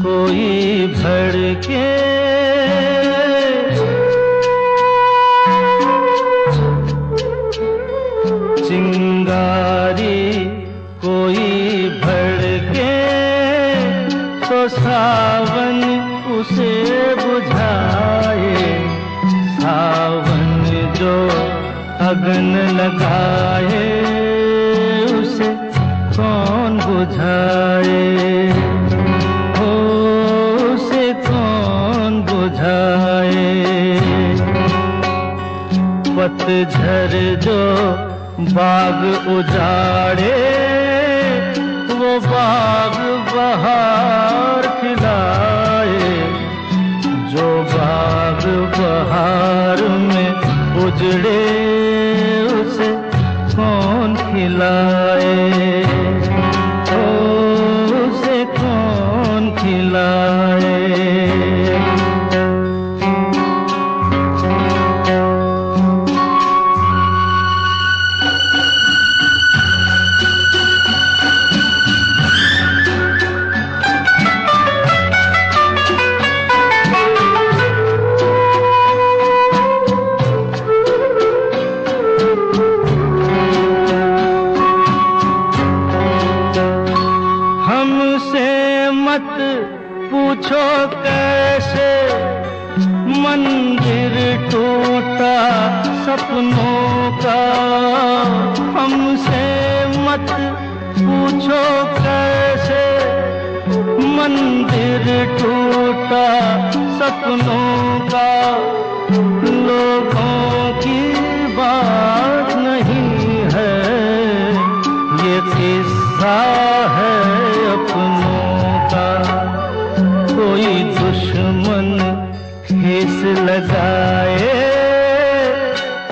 कोई भड़के, चिंगारी कोई भड़के तो सावन उसे बुझाए। सावन जो अग्न लगाए उसे कौन बुझाए, हो उसे कौन बुझाए। पतझड़ जो बाग उजाड़े वो बाग बहार खिलाए। जो बाग बहार में उजड़े उसे कौन खिलाए, ओ उसे कौन खिलाए। पूछो कैसे मंदिर टूटा सपनों का, हमसे मत पूछो कैसे मंदिर टूटा सपनों का। लोगों की बात नहीं है ये किस्सा है अपनों का। कोई दुश्मन ठेस लगाए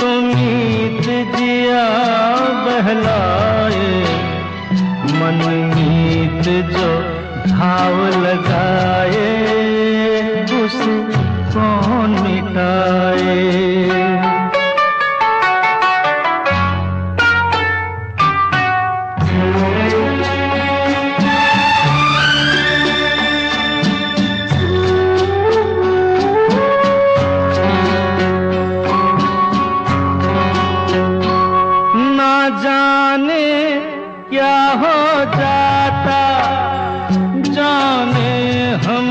तो मीत जिया बहलाए। मनमीत जो घाव लगाए उसे कौन मिटाए। जाने क्या हो जाता, जाने हम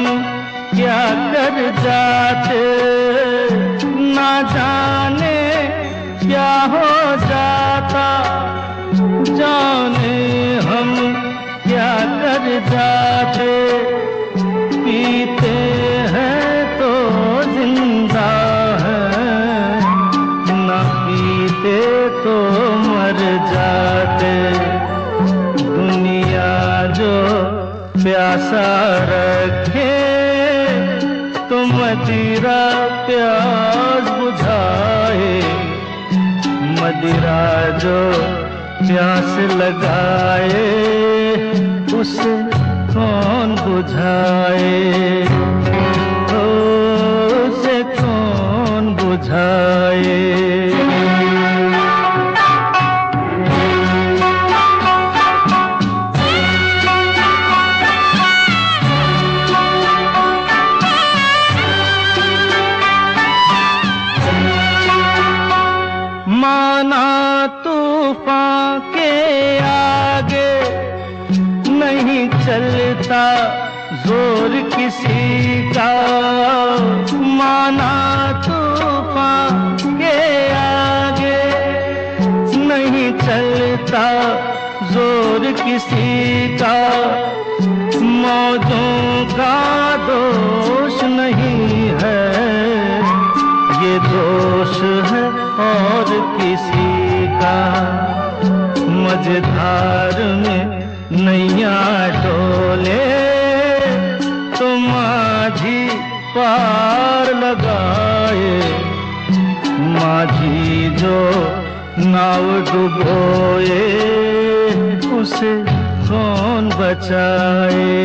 क्या कर जाते। ना जाने क्या हो जाता, जाने हम क्या कर जाते। पीते हैं तो जिंदा है, ना पीते तो मर जाते। दुनिया जो प्यासा रखे तो मदिरा प्यास बुझाए। मदिरा जो प्यास लगाए उसे कौन बुझाए, तो उसे कौन बुझाए। माना तूफान के आगे नहीं चलता जोर किसी का। माना तूफान के आगे नहीं चलता जोर किसी का। मौजों का दोष नहीं है ये दोष है और किसी का। मझधार में नैया डोले तो माझी पार लगाए। माझी जो नाव डुबोए उसे कौन बचाए,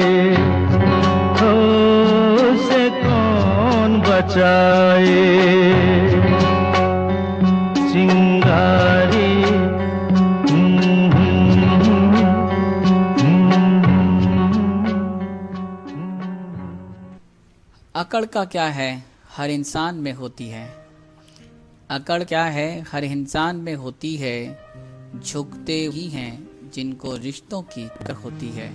तो उसे कौन बचाए। चिंगारी अकड़ का क्या है हर इंसान में होती है, अकड़ क्या है हर इंसान में होती है, झुकते ही हैं जिनको रिश्तों की कर होती है।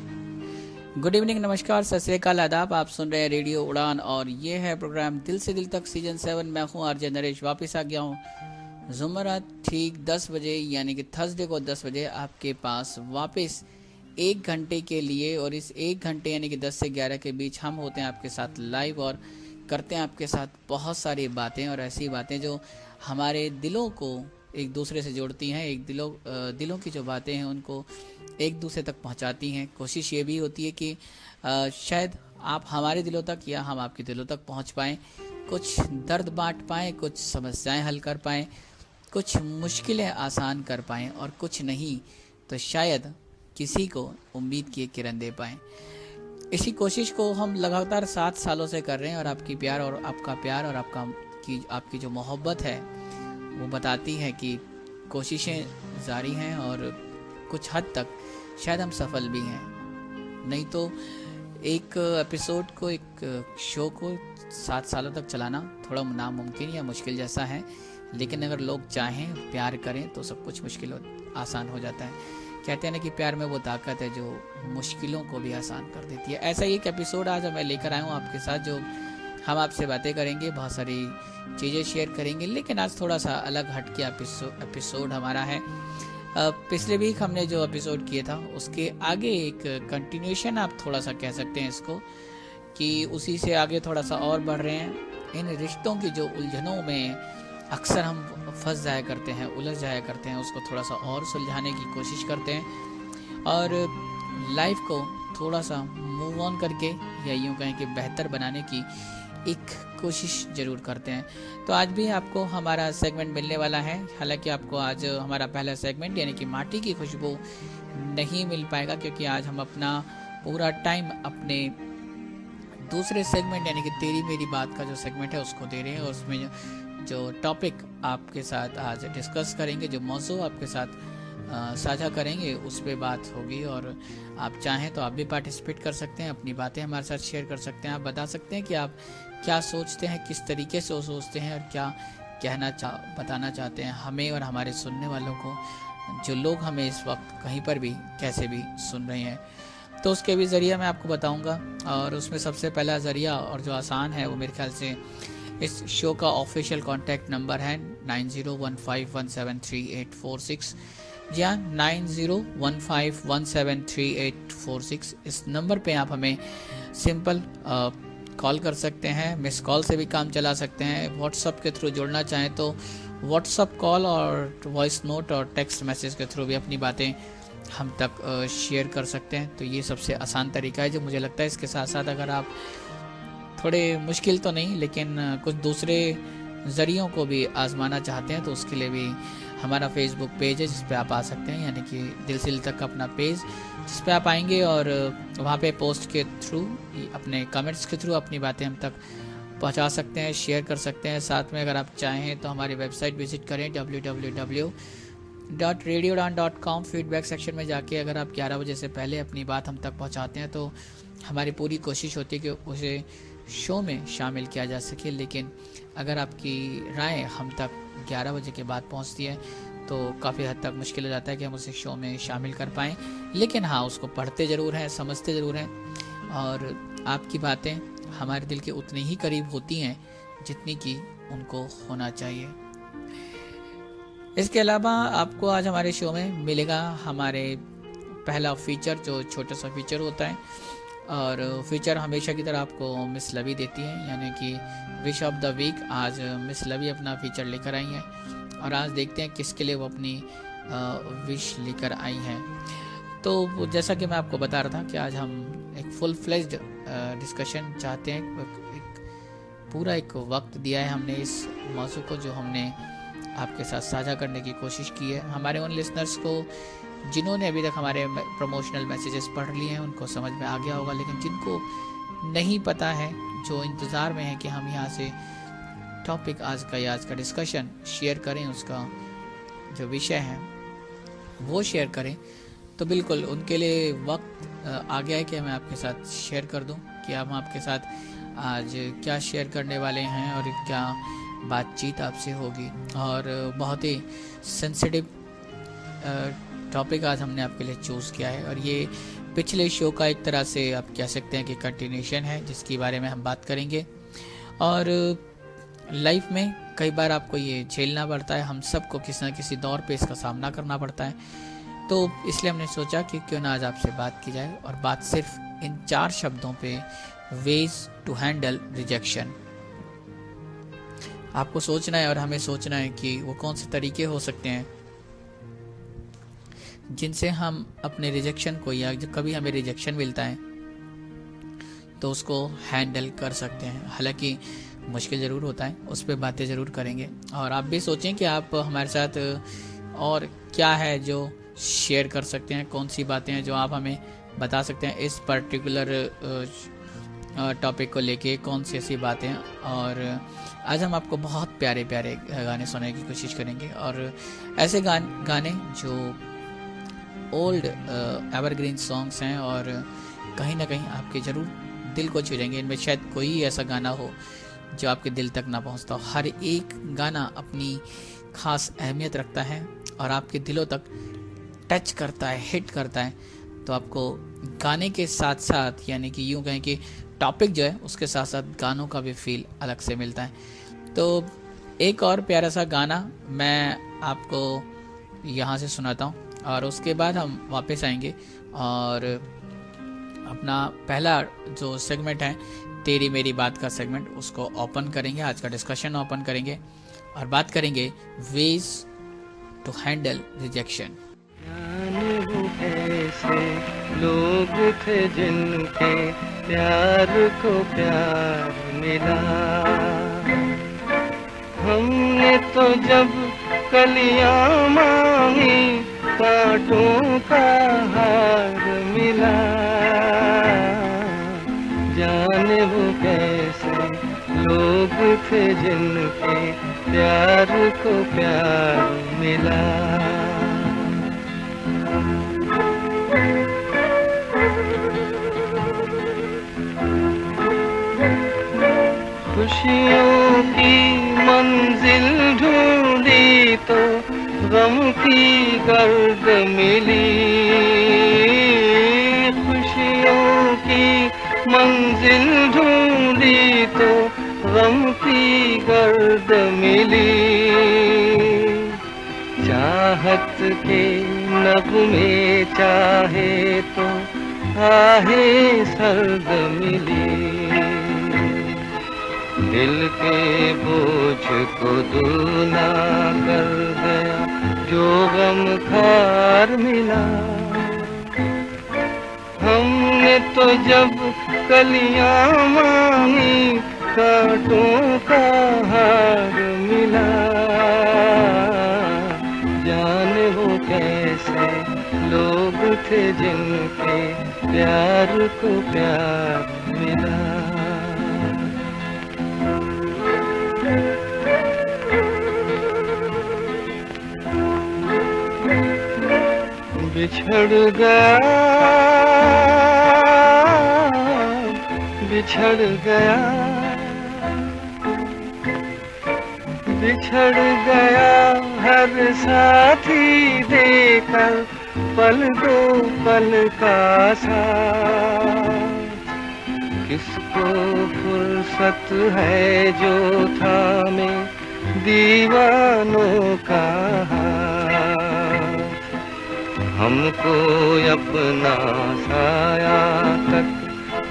गुड इवनिंग, नमस्कार, सत श्री अकाल, आदाब। आप सुन रहे हैं रेडियो उड़ान और ये है प्रोग्राम दिल से दिल तक सीजन 7। मैं हूँ आरजे नरेश, वापस आ गया हूँ जुमेरात ठीक 10 बजे यानी कि थर्सडे को 10 बजे आपके पास वापस 1 घंटे के लिए। और इस 1 घंटे यानी कि 10 से 11 के बीच हम होते हैं आपके साथ लाइव और करते हैं आपके साथ बहुत सारी बातें और ऐसी बातें जो हमारे दिलों को एक दूसरे से जोड़ती हैं, एक दिलों की जो बातें हैं उनको एक दूसरे तक पहुंचाती हैं। कोशिश ये भी होती है कि शायद आप हमारे दिलों तक या हम आपके दिलों तक पहुंच पाएँ, कुछ दर्द बांट पाएँ, कुछ समस्याएं हल कर पाएँ, कुछ मुश्किलें आसान कर पाएँ और कुछ नहीं तो शायद किसी को उम्मीद की किरण दे पाएँ। इसी कोशिश को हम लगातार 7 सालों से कर रहे हैं और आपकी प्यार और आपका प्यार और आपकी जो मोहब्बत है वो बताती है कि कोशिशें जारी हैं और कुछ हद तक शायद हम सफल भी हैं। नहीं तो एक एपिसोड को, एक शो को 7 सालों तक चलाना थोड़ा नामुमकिन या मुश्किल जैसा है, लेकिन अगर लोग चाहें, प्यार करें तो सब कुछ आसान हो जाता है। कहते हैं ना कि प्यार में वो ताकत है जो मुश्किलों को भी आसान कर देती है। ऐसा ही एक एपिसोड आज मैं लेकर आया हूँ आपके साथ, जो हम आपसे बातें करेंगे, बहुत सारी चीज़ें शेयर करेंगे, लेकिन आज थोड़ा सा अलग हटके एपिसोड हमारा है। पिछले वीक हमने जो एपिसोड किया था उसके आगे एक कंटिन्यूएशन आप थोड़ा सा कह सकते हैं इसको, कि उसी से आगे थोड़ा सा और बढ़ रहे हैं। इन रिश्तों की जो उलझनों में अक्सर हम फंस जाया करते हैं, उलझ जाया करते हैं, उसको थोड़ा सा और सुलझाने की कोशिश करते हैं और लाइफ को थोड़ा सा मूव ऑन करके या यूँ कहें कि बेहतर बनाने की एक कोशिश ज़रूर करते हैं। तो आज भी आपको हमारा सेगमेंट मिलने वाला है। हालांकि आपको आज हमारा पहला सेगमेंट यानी कि माटी की खुशबू नहीं मिल पाएगा, क्योंकि आज हम अपना पूरा टाइम अपने दूसरे सेगमेंट यानी कि तेरी मेरी बात का जो सेगमेंट है उसको दे रहे हैं। और उसमें जो टॉपिक आपके साथ आज डिस्कस करेंगे, जो मौजू आपके साथ साझा करेंगे, उस पे बात होगी। और आप चाहें तो आप भी पार्टिसिपेट कर सकते हैं, अपनी बातें हमारे साथ शेयर कर सकते हैं। आप बता सकते हैं कि आप क्या सोचते हैं, किस तरीके से वो सोचते हैं और क्या बताना चाहते हैं हमें और हमारे सुनने वालों को, जो लोग हमें इस वक्त कहीं पर भी कैसे भी सुन रहे हैं। तो उसके भी ज़रिया मैं आपको बताऊँगा। और उसमें सबसे पहला ज़रिया और जो आसान है वो मेरे ख्याल से इस शो का ऑफिशियल कॉन्टैक्ट नंबर है 9015173846। जी हाँ, 9015173846। इस नंबर पे आप हमें सिंपल कॉल कर सकते हैं, मिस कॉल से भी काम चला सकते हैं। व्हाट्सअप के थ्रू जुड़ना चाहें तो व्हाट्सअप कॉल और वॉइस नोट और टेक्स्ट मैसेज के थ्रू भी अपनी बातें हम तक शेयर कर सकते हैं। तो ये सबसे आसान तरीका है जो मुझे लगता है। इसके साथ साथ अगर आप थोड़े मुश्किल तो नहीं लेकिन कुछ दूसरे ज़रियों को भी आजमाना चाहते हैं तो उसके लिए भी हमारा फेसबुक पेज है जिस पे आप आ सकते हैं, यानी कि दिल से दिल तक अपना पेज, जिस पे आप आएंगे और वहाँ पे पोस्ट के थ्रू, अपने कमेंट्स के थ्रू अपनी बातें हम तक पहुँचा सकते हैं, शेयर कर सकते हैं। साथ में अगर आप चाहें तो हमारी वेबसाइट विजिट करें www.radioudan.com। फीडबैक सेक्शन में जाके अगर आप 11 बजे से पहले अपनी बात हम तक पहुँचाते हैं तो हमारी पूरी कोशिश होती है कि उसे शो में शामिल किया जा सके। लेकिन अगर आपकी राय हम तक 11 बजे के बाद पहुंचती है तो काफ़ी हद तक मुश्किल हो जाता है कि हम उसे शो में शामिल कर पाएँ। लेकिन हाँ, उसको पढ़ते ज़रूर हैं, समझते ज़रूर हैं और आपकी बातें हमारे दिल के उतनी ही करीब होती हैं जितनी कि उनको होना चाहिए। इसके अलावा आपको आज हमारे शो में मिलेगा हमारे पहला फीचर, जो छोटा सा फीचर होता है। और फीचर हमेशा की तरह आपको मिस लवी देती हैं, यानी कि विश ऑफ द वीक। आज मिस लवी अपना फीचर लेकर आई हैं और आज देखते हैं किसके लिए वो अपनी विश लेकर आई हैं। तो जैसा कि मैं आपको बता रहा था कि आज हम एक फुल फ्लेज्ड डिस्कशन चाहते हैं। पूरा एक वक्त दिया है हमने इस मौजू को, जो हमने आपके साथ साझा करने की कोशिश की है। हमारे उन लिसनर्स को जिन्होंने अभी तक हमारे प्रमोशनल मैसेजेस पढ़ लिए हैं उनको समझ में आ गया होगा, लेकिन जिनको नहीं पता है, जो इंतज़ार में है कि हम यहाँ से टॉपिक आज का डिस्कशन शेयर करें, उसका जो विषय है वो शेयर करें, तो बिल्कुल उनके लिए वक्त आ गया है कि मैं आपके साथ शेयर कर दूं, कि हम आपके साथ आज क्या शेयर करने वाले हैं और क्या बातचीत आपसे होगी। और बहुत ही सेंसिटिव टॉपिक आज हमने आपके लिए चूज़ किया है, और ये पिछले शो का एक तरह से आप कह सकते हैं कि कंटिन्यूशन है, जिसके बारे में हम बात करेंगे। और लाइफ में कई बार आपको ये झेलना पड़ता है, हम सबको किसी न किसी दौर पे इसका सामना करना पड़ता है। तो इसलिए हमने सोचा कि क्यों ना आज आपसे बात की जाए, और बात सिर्फ इन 4 शब्दों पे, वेज टू हैंडल रिजेक्शन। आपको सोचना है और हमें सोचना है कि वो कौन से तरीके हो सकते हैं जिनसे हम अपने रिजेक्शन को, या जब कभी हमें रिजेक्शन मिलता है तो उसको हैंडल कर सकते हैं। हालांकि मुश्किल ज़रूर होता है, उस पर बातें ज़रूर करेंगे। और आप भी सोचें कि आप हमारे साथ और क्या है जो शेयर कर सकते हैं, कौन सी बातें हैं जो आप हमें बता सकते हैं इस पर्टिकुलर टॉपिक को लेके, कौन सी ऐसी बातें। और आज हम आपको बहुत प्यारे प्यारे गाने सुनाने की कोशिश करेंगे, और ऐसे गाने जो ओल्ड एवरग्रीन सॉन्ग्स हैं और कहीं ना कहीं आपके ज़रूर दिल को छू जाएंगे। इनमें शायद कोई ऐसा गाना हो जो आपके दिल तक ना पहुंचता हो। हर एक गाना अपनी खास अहमियत रखता है और आपके दिलों तक टच करता है, हिट करता है। तो आपको गाने के साथ साथ, यानी कि यूँ कहें कि टॉपिक जो है उसके साथ साथ गानों का भी फील अलग से मिलता है। तो एक और प्यारा सा गाना मैं आपको यहाँ से सुनाता हूँ, और उसके बाद हम वापस आएंगे और अपना पहला जो सेगमेंट है, तेरी मेरी बात का सेगमेंट, उसको ओपन करेंगे। आज का डिस्कशन ओपन करेंगे और बात करेंगे वेज टू हैंडल रिजेक्शन। ऐसे लोग थे जिनके प्यार को प्यार मिला, हमने तो जब कलियां मांगी कांटों का हार मिला। जाने वो कैसे लोग थे जिनके प्यार को प्यार मिला। खुशियों की मंजिल ढूंढी तो गम की गर्द मिली। खुशियों की मंजिल ढूंढी तो गम की गर्द मिली। चाहत के नगमे चाहे तो आहे सर्द मिली। दिल के बोझ को दूना कर गया जो गम खार मिला। हमने तो जब कलियां मांगी कांटों का हार मिला। जाने वो कैसे लोग थे जिनके प्यार को प्यार मिला। बिछड़ गया, बिछड़ गया, बिछड़ गया हर साथी देकर पल दो पल का साथ। किसको फुर्सत है जो थामे दीवानों का हाथ। हमको अपना साया तक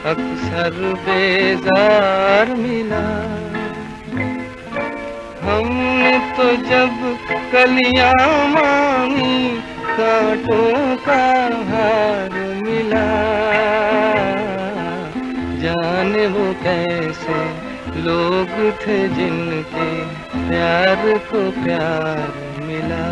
अक्सर बेजार मिला। हमने तो जब कलियां मांगी कांटों का हार मिला। जाने वो कैसे लोग थे जिनके प्यार को प्यार मिला।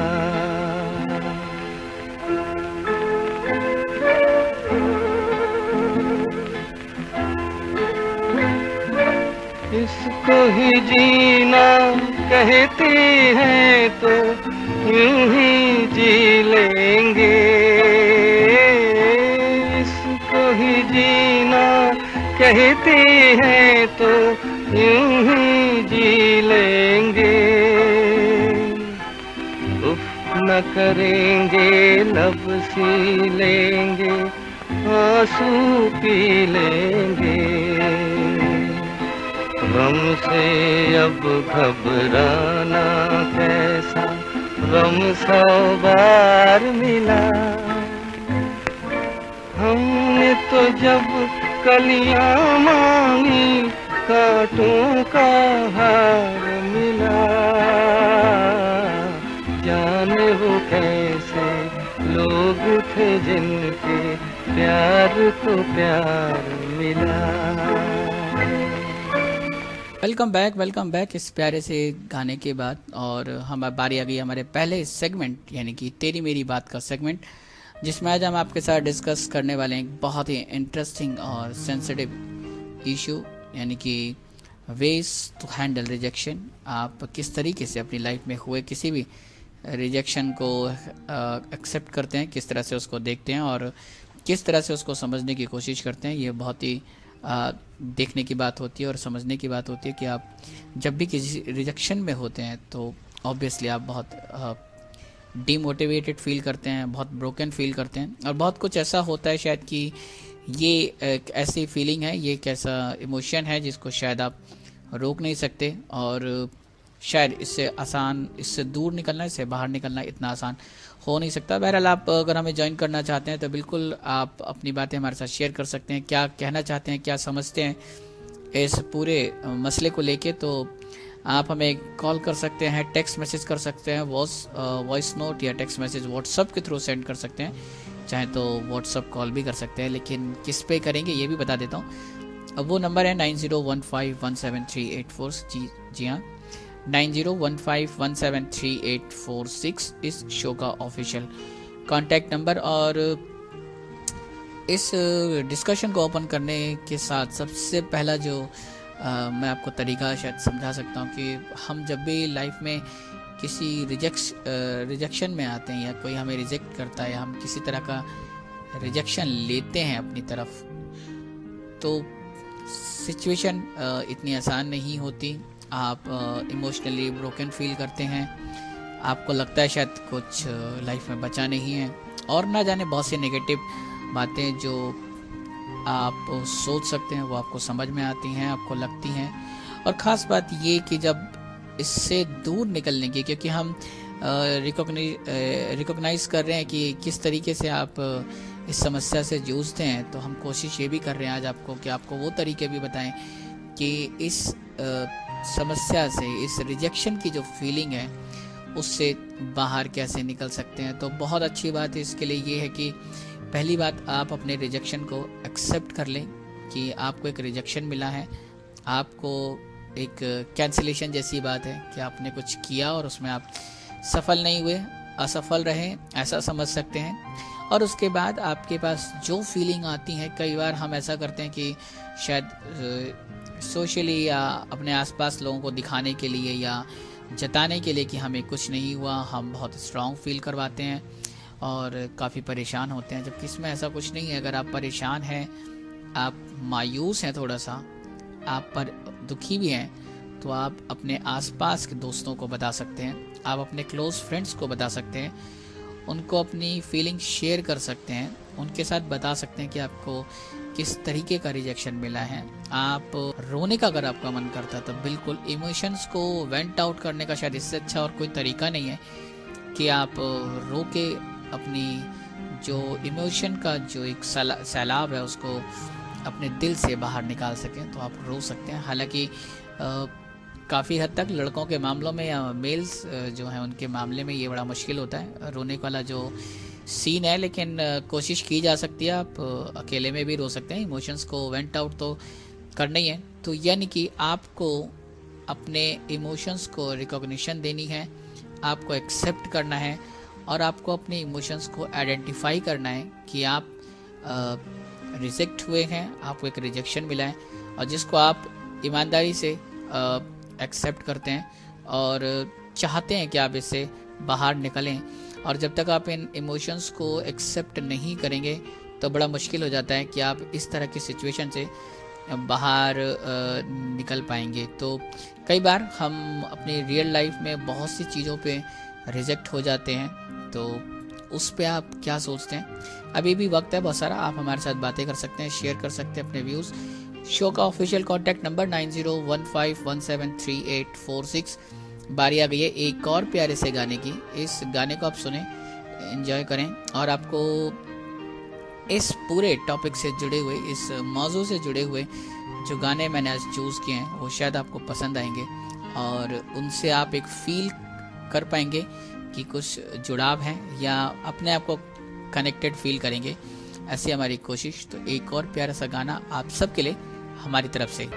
इसको ही जीना कहते हैं तो यूं ही जी लेंगे। इसको ही जीना कहती हैं तो यूं ही जी लेंगे। उफ न करेंगे लब सी लेंगे, आंसू पी लेंगे। गम से अब घबराना कैसा, गम 100 बार मिला। हमने तो जब कलियां मांगी, कांटों का हार मिला। जाने वो कैसे लोग थे जिनके प्यार को प्यार मिला। वेलकम बैक इस प्यारे से गाने के बाद। और हम बारी आ गई हमारे पहले सेगमेंट यानी कि तेरी मेरी बात का सेगमेंट, जिसमें आज हम आपके साथ डिस्कस करने वाले हैं एक बहुत ही इंटरेस्टिंग और सेंसिटिव इशू, यानी कि वेज टू हैंडल रिजेक्शन। आप किस तरीके से अपनी लाइफ में हुए किसी भी रिजेक्शन को एक्सेप्ट करते हैं, किस तरह से उसको देखते हैं और किस तरह से उसको समझने की कोशिश करते हैं। ये बहुत ही देखने की बात होती है और समझने की बात होती है कि आप जब भी किसी रिजेक्शन में होते हैं तो ऑब्वियसली आप बहुत डीमोटिवेटेड फील करते हैं, बहुत ब्रोकन फील करते हैं, और बहुत कुछ ऐसा होता है शायद कि ये एक ऐसी फीलिंग है, ये एक ऐसा इमोशन है जिसको शायद आप रोक नहीं सकते, और शायद इससे दूर निकलना, इससे बाहर निकलना इतना आसान हो नहीं सकता। बहरहाल आप अगर हमें ज्वाइन करना चाहते हैं तो बिल्कुल आप अपनी बातें हमारे साथ शेयर कर सकते हैं, क्या कहना चाहते हैं, क्या समझते हैं इस पूरे मसले को लेके। तो आप हमें कॉल कर सकते हैं, टेक्स्ट मैसेज कर सकते हैं, वॉइस नोट या टेक्स्ट मैसेज व्हाट्सएप के थ्रू सेंड कर सकते हैं, चाहे तो व्हाट्सएप कॉल भी कर सकते हैं, लेकिन किस पे करेंगे ये भी बता देता हूँ। अब वो नंबर है 9015173846। जी हाँ, 9015173846 इस शो का ऑफिशियल कांटेक्ट नंबर। और इस डिस्कशन को ओपन करने के साथ सबसे पहला जो मैं आपको तरीका शायद समझा सकता हूँ कि हम जब भी लाइफ में किसी रिजेक्शन में आते हैं या कोई हमें रिजेक्ट करता है या हम किसी तरह का रिजेक्शन लेते हैं अपनी तरफ, तो सिचुएशन इतनी आसान नहीं होती। आप इमोशनली ब्रोकन फील करते हैं, आपको लगता है शायद कुछ लाइफ में बचा नहीं है, और ना जाने बहुत सी नेगेटिव बातें जो आप सोच सकते हैं वो आपको समझ में आती हैं, आपको लगती हैं। और ख़ास बात ये कि जब इससे दूर निकलने की, क्योंकि हम रिकॉग्नाइज कर रहे हैं कि किस तरीके से आप इस समस्या से जूझते हैं, तो हम कोशिश ये भी कर रहे हैं आज आपको कि आपको वो तरीके भी बताएं कि इस समस्या से, इस रिजेक्शन की जो फीलिंग है उससे बाहर कैसे निकल सकते हैं। तो बहुत अच्छी बात है इसके लिए ये है कि पहली बात, आप अपने रिजेक्शन को एक्सेप्ट कर लें कि आपको एक रिजेक्शन मिला है, आपको एक कैंसिलेशन जैसी बात है कि आपने कुछ किया और उसमें आप सफल नहीं हुए, असफल रहे, ऐसा समझ सकते हैं। और उसके बाद आपके पास जो फीलिंग आती है, कई बार हम ऐसा करते हैं कि शायद सोशली या अपने आसपास लोगों को दिखाने के लिए या जताने के लिए कि हमें कुछ नहीं हुआ, हम बहुत स्ट्रांग फील करवाते हैं और काफ़ी परेशान होते हैं, जबकि इसमें ऐसा कुछ नहीं है। अगर आप परेशान हैं, आप मायूस हैं, थोड़ा सा आप पर दुखी भी हैं, तो आप अपने आसपास के दोस्तों को बता सकते हैं, आप अपने क्लोज फ्रेंड्स को बता सकते हैं, उनको अपनी फीलिंग शेयर कर सकते हैं, उनके साथ बता सकते हैं कि आपको किस तरीके का रिजेक्शन मिला है। आप रोने का अगर आपका मन करता है तो बिल्कुल इमोशंस को वेंट आउट करने का शायद इससे अच्छा और कोई तरीका नहीं है कि आप रो के अपनी जो इमोशन का जो एक सैलाब है उसको अपने दिल से बाहर निकाल सकें, तो आप रो सकते हैं। हालांकि काफ़ी हद तक लड़कों के मामलों में या मेल्स जो हैं उनके मामले में ये बड़ा मुश्किल होता है रोने वाला जो सीन है, लेकिन कोशिश की जा सकती है। आप अकेले में भी रो सकते हैं, इमोशंस को वेंट आउट तो करना ही है। तो यानी कि आपको अपने इमोशंस को रिकॉग्निशन देनी है, आपको एक्सेप्ट करना है और आपको अपने इमोशंस को आइडेंटिफाई करना है कि आप रिजेक्ट हुए हैं, आपको एक रिजेक्शन मिला है और जिसको आप ईमानदारी से एक्सेप्ट करते हैं और चाहते हैं कि आप इससे बाहर निकलें। और जब तक आप इन इमोशंस को एक्सेप्ट नहीं करेंगे तो बड़ा मुश्किल हो जाता है कि आप इस तरह की सिचुएशन से बाहर निकल पाएंगे। तो कई बार हम अपनी रियल लाइफ में बहुत सी चीज़ों पे रिजेक्ट हो जाते हैं, तो उस पे आप क्या सोचते हैं? अभी भी वक्त है बहुत सारा, आप हमारे साथ बातें कर सकते हैं, शेयर कर सकते हैं अपने व्यूज़। शो का ऑफिशियल कॉन्टैक्ट नंबर 9015173846। बारी आ गई है एक और प्यारे से गाने की। इस गाने को आप सुने, एंजॉय करें, और आपको इस पूरे टॉपिक से जुड़े हुए, इस मौजू से जुड़े हुए जो गाने मैंने आज चूज़ किए हैं वो शायद आपको पसंद आएंगे, और उनसे आप एक फील कर पाएंगे कि कुछ जुड़ाव है, या अपने आप को कनेक्टेड फील करेंगे। ऐसी हमारी कोशिश। तो एक और प्यारा सा गाना आप सबके लिए हमारी तरफ से।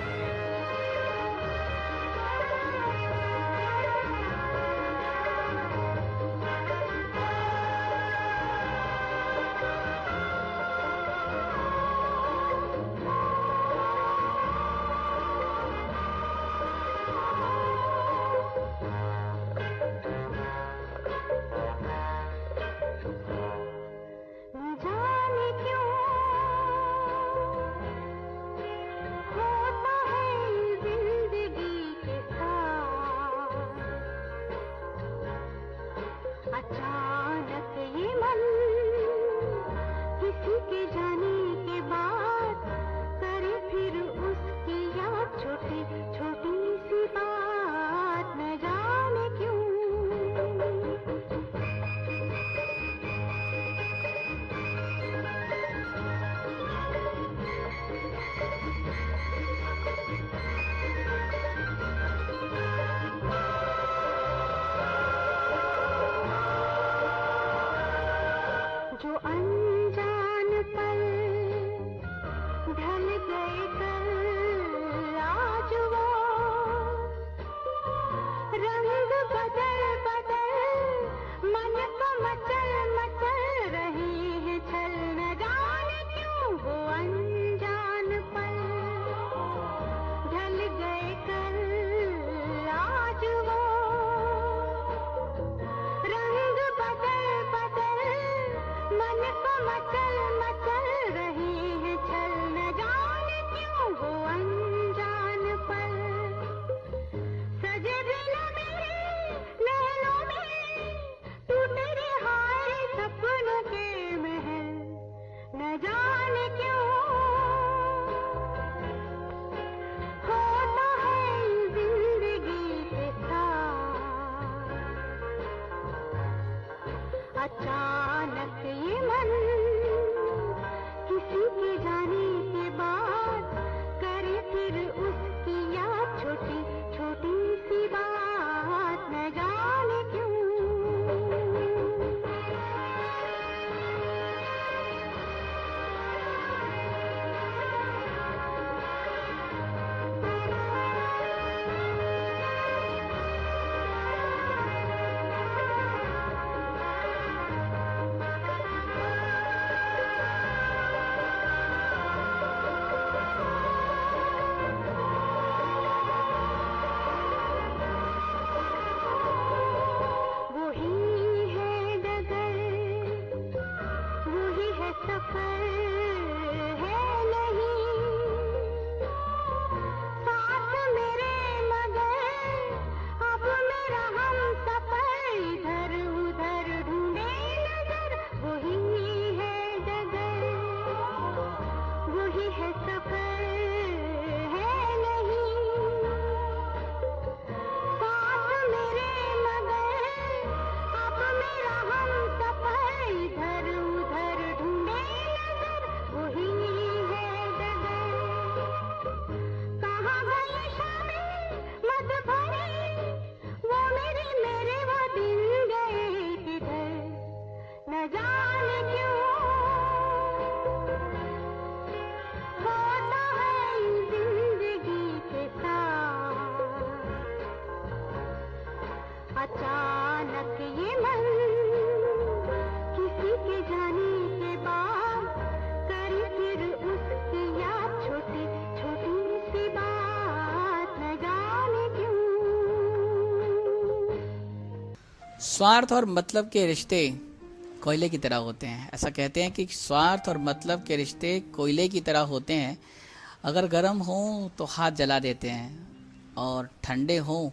स्वार्थ और मतलब के रिश्ते कोयले की तरह होते हैं। ऐसा कहते हैं कि स्वार्थ और मतलब के रिश्ते कोयले की तरह होते हैं, अगर गर्म हो तो हाथ जला देते हैं और ठंडे हो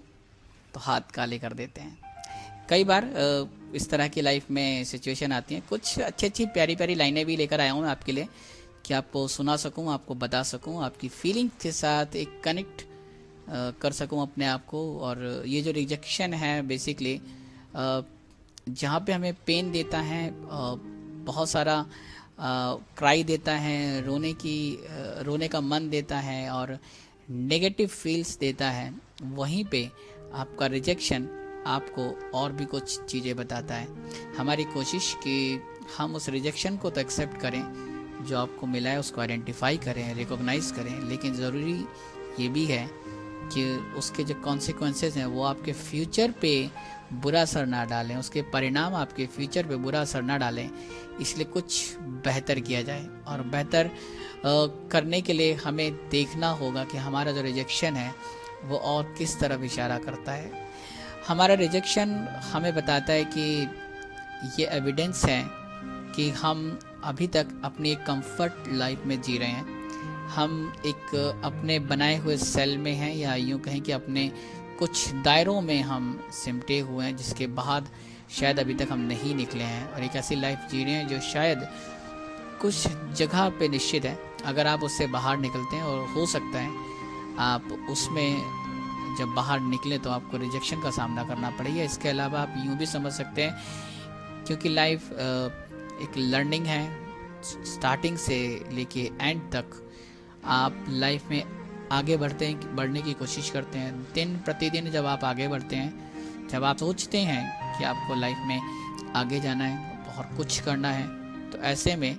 तो हाथ काले कर देते हैं। कई बार इस तरह की लाइफ में सिचुएशन आती हैं। कुछ अच्छी अच्छी प्यारी प्यारी लाइनें भी लेकर आया हूँ मैं आपके लिए कि आपको सुना सकूँ, आपको बता सकूँ, आपकी फीलिंग के साथ एक कनेक्ट कर सकूँ अपने आप को। और ये जो रिजेक्शन है बेसिकली जहाँ पे हमें पेन देता है, बहुत सारा क्राई देता है, रोने का मन देता है और नेगेटिव फील्स देता है, वहीं पे आपका रिजेक्शन आपको और भी कुछ चीज़ें बताता है। हमारी कोशिश कि हम उस रिजेक्शन को तो एक्सेप्ट करें, जो आपको मिला है उसको आइडेंटिफाई करें, रिकॉग्नाइज करें, लेकिन ज़रूरी ये भी है कि उसके जो कॉन्सिक्वेंसेस हैं वो आपके फ्यूचर पे बुरा असर ना डालें, उसके परिणाम आपके फ्यूचर पे बुरा असर ना डालें। इसलिए कुछ बेहतर किया जाए और बेहतर करने के लिए हमें देखना होगा कि हमारा जो रिजेक्शन है वो और किस तरफ इशारा करता है। हमारा रिजेक्शन हमें बताता है कि ये एविडेंस है कि हम अभी तक अपनी एक कंफर्ट लाइफ में जी रहे हैं। हम एक अपने बनाए हुए सेल में हैं, या यूँ कहें कि अपने कुछ दायरों में हम सिमटे हुए हैं, जिसके बाद शायद अभी तक हम नहीं निकले हैं और एक ऐसी लाइफ जी रहे हैं जो शायद कुछ जगह पे निश्चित है। अगर आप उससे बाहर निकलते हैं, और हो सकता है आप उसमें जब बाहर निकले तो आपको रिजेक्शन का सामना करना पड़ेगा। इसके अलावा आप यूँ भी समझ सकते हैं, क्योंकि लाइफ एक लर्निंग है, स्टार्टिंग से लेके एंड तक आप लाइफ में आगे बढ़ने की कोशिश करते हैं। दिन प्रतिदिन जब आप आगे बढ़ते हैं, जब आप सोचते हैं कि आपको लाइफ में आगे जाना है, बहुत कुछ करना है, तो ऐसे में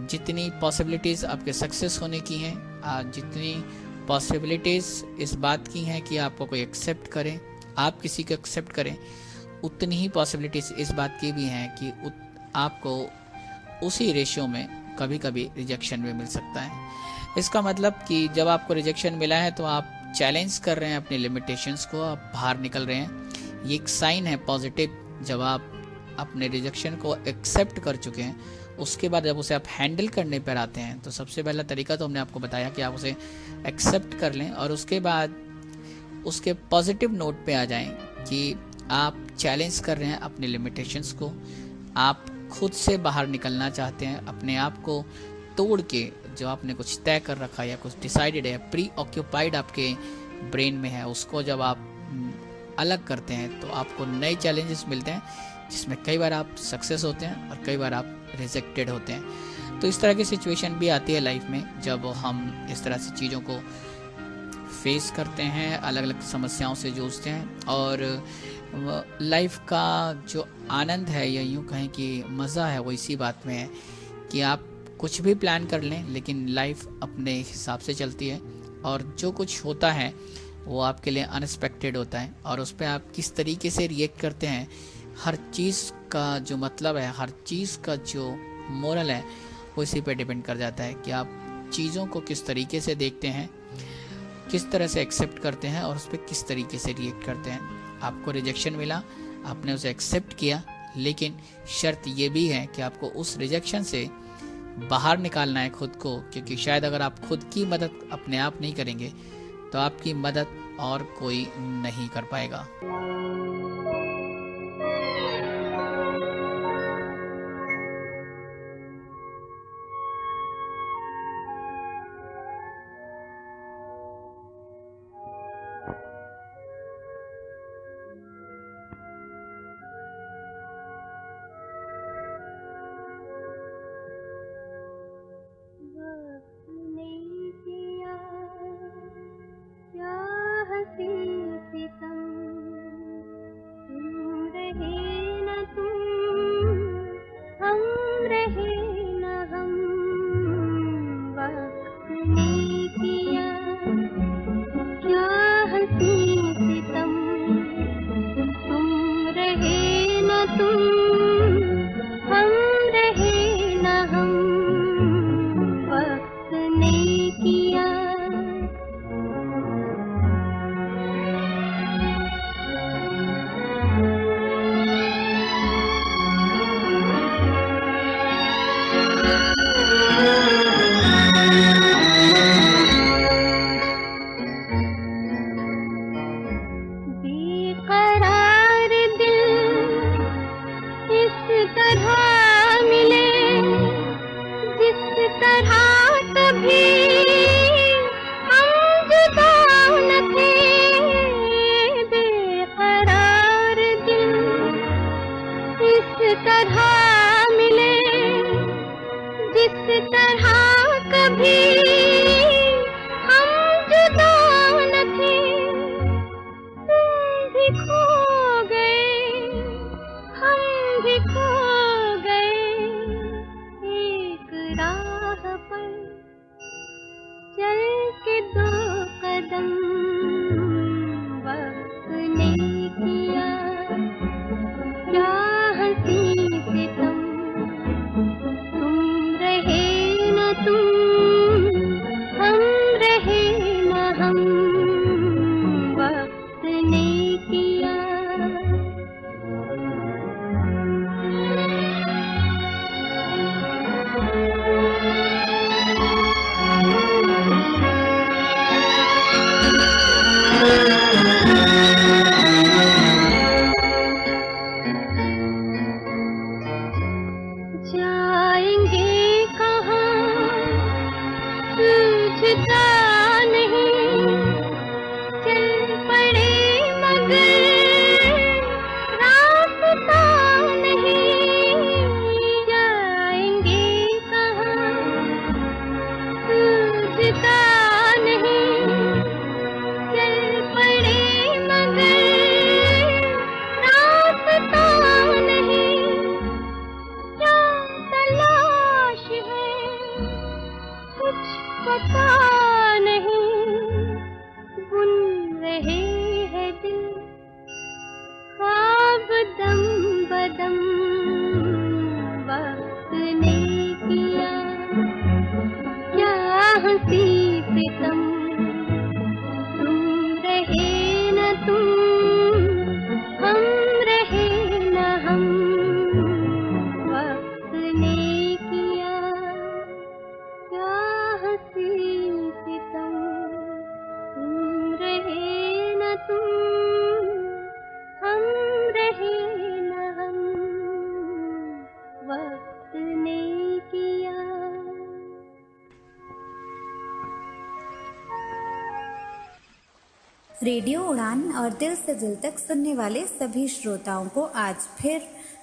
जितनी पॉसिबिलिटीज़ आपके सक्सेस होने की हैं, जितनी पॉसिबिलिटीज़ इस बात की हैं कि आपको कोई एक्सेप्ट करें, आप किसी को एक्सेप्ट करें, उतनी ही पॉसिबिलिटीज़ इस बात की भी हैं कि आपको उसी रेशियो में कभी कभी रिजेक्शन भी मिल सकता है। इसका मतलब कि जब आपको रिजेक्शन मिला है तो आप चैलेंज कर रहे हैं अपनी लिमिटेशंस को, आप बाहर निकल रहे हैं। ये एक साइन है पॉजिटिव। जब आप अपने रिजेक्शन को एक्सेप्ट कर चुके हैं, उसके बाद जब उसे आप हैंडल करने पर आते हैं, तो सबसे पहला तरीका तो हमने आपको बताया कि आप उसे एक्सेप्ट कर लें और उसके बाद उसके पॉजिटिव नोट पे आ जाएं कि आप चैलेंज कर रहे हैं अपने लिमिटेशंस को, आप खुद से बाहर निकलना चाहते हैं, अपने आप को तोड़ के, जो आपने कुछ तय कर रखा है या कुछ डिसाइडेड है, प्री ऑक्यूपाइड आपके ब्रेन में है, उसको जब आप अलग करते हैं तो आपको नए चैलेंजेस मिलते हैं, जिसमें कई बार आप सक्सेस होते हैं और कई बार आप रिजेक्टेड होते हैं। तो इस तरह की सिचुएशन भी आती है लाइफ में, जब हम इस तरह से चीज़ों को फेस करते हैं, अलग अलग समस्याओं से जूझते हैं। और लाइफ का जो आनंद है, या यूँ कहें कि मज़ा है, वो इसी बात में है कि आप कुछ भी प्लान कर लें, लेकिन लाइफ अपने हिसाब से चलती है और जो कुछ होता है वो आपके लिए अनएक्सपेक्टेड होता है, और उस पर आप किस तरीके से रिएक्ट करते हैं, हर चीज़ का जो मतलब है, हर चीज़ का जो मोरल है, वो इसी पे डिपेंड कर जाता है कि आप चीज़ों को किस तरीके से देखते हैं, किस तरह से एक्सेप्ट करते हैं और उस पर किस तरीके से रिएक्ट करते हैं। आपको रिजेक्शन मिला, आपने उसे एक्सेप्ट किया, लेकिन शर्त ये भी है कि आपको उस रिजेक्शन से बाहर निकालना है खुद को, क्योंकि शायद अगर आप खुद की मदद अपने आप नहीं करेंगे तो आपकी मदद और कोई नहीं कर पाएगा। बदम वक्त ने किया, क्या हंसी सितम, तुम रहे न तुम, हम रहे न हम, वक्त ने किया। जाएंगे कहाँ सूझता नहीं, चल पड़े मगर रास्ता नहीं। जाएंगे कहाँ सूझता नहीं, चल पड़े मगर रास्ता नहीं। क्या तलाश है कुछ पता नहीं, बुन रहे हैं दिल ख्वाब दम बदम, वक्त ने किया, क्या हंसी सितम, तुम रहे न तुम, हम रहे न हम, वक्त ने किया, क्या हंसी सितम, तुम रहे न तुम, हम रहे न हम, वक्त ने किया। रेडियो उड़ान और दिल से दिल तक सुनने वाले सभी श्रोताओं को आज फिर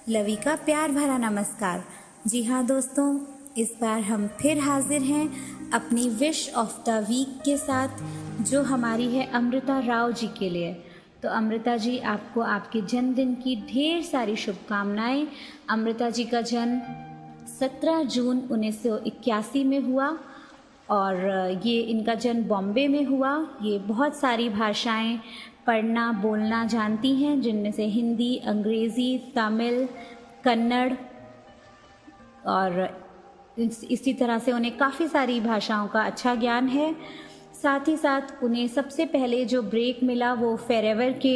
लवी का प्यार भरा नमस्कार। जी हाँ दोस्तों, इस बार हम फिर हाजिर हैं अपनी विश ऑफ द वीक के साथ, जो हमारी है अमृता राव जी के लिए। तो अमृता जी, आपको आपके जन्मदिन की ढेर सारी शुभकामनाएं। अमृता जी का जन्म 17 जून 1981 में हुआ और ये इनका जन्म बॉम्बे में हुआ। ये बहुत सारी भाषाएं पढ़ना बोलना जानती हैं, जिनमें से हिंदी, अंग्रेज़ी, तमिल, कन्नड़ और इसी तरह से उन्हें काफ़ी सारी भाषाओं का अच्छा ज्ञान है। साथ ही साथ उन्हें सबसे पहले जो ब्रेक मिला वो फेरेवर के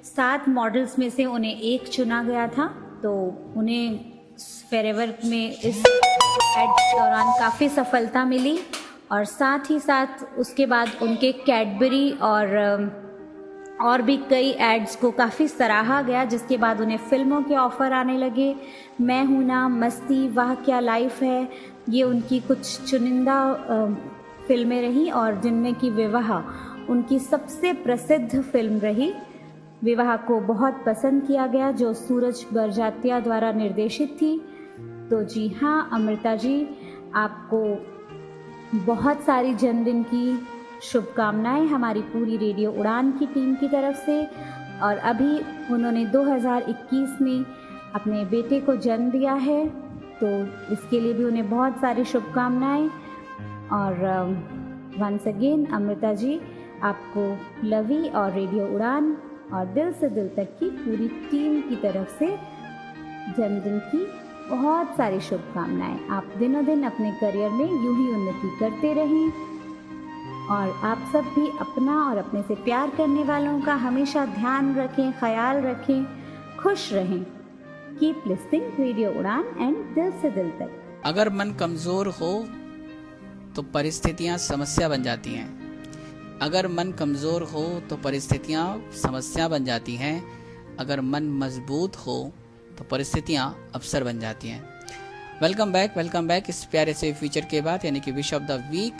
7 मॉडल्स में से उन्हें एक चुना गया था। तो उन्हें फेरेवर में इस एड के दौरान काफ़ी सफलता मिली और साथ ही साथ उसके बाद उनके कैडबरी और भी कई एड्स को काफ़ी सराहा गया, जिसके बाद उन्हें फिल्मों के ऑफ़र आने लगे। मैं हूं ना, मस्ती, वाह क्या लाइफ है, ये उनकी कुछ चुनिंदा फिल्में रहीं और जिनमें कि विवाह उनकी सबसे प्रसिद्ध फिल्म रही। विवाह को बहुत पसंद किया गया, जो सूरज बरजात्या द्वारा निर्देशित थी। तो जी हाँ अमृता जी, आपको बहुत सारी जन्मदिन की शुभकामनाएं हमारी पूरी रेडियो उड़ान की टीम की तरफ से। और अभी उन्होंने 2021 में अपने बेटे को जन्म दिया है, तो इसके लिए भी उन्हें बहुत सारी शुभकामनाएं। और वंस अगेन अमृता जी, आपको लवी और रेडियो उड़ान और दिल से दिल तक की पूरी टीम की तरफ से जन्मदिन की बहुत सारी शुभकामनाएं। आप दिनों दिन अपने करियर में यूं ही उन्नति करते रहें और आप सब भी अपना और अपने से प्यार करने वालों का हमेशा ध्यान रखें, ख्याल रखें, खुश रहें। कीप लिसनिंग रेडियो उड़ान एंड दिल से दिल तक। अगर मन कमज़ोर हो तो परिस्थितियाँ समस्या बन जाती हैं। अगर मन कमज़ोर हो तो परिस्थितियाँ समस्या बन जाती हैं। अगर मन मजबूत हो तो परिस्थितियाँ अवसर बन जाती हैं। वेलकम बैक इस प्यारे से फीचर के बाद, यानी कि wish of the week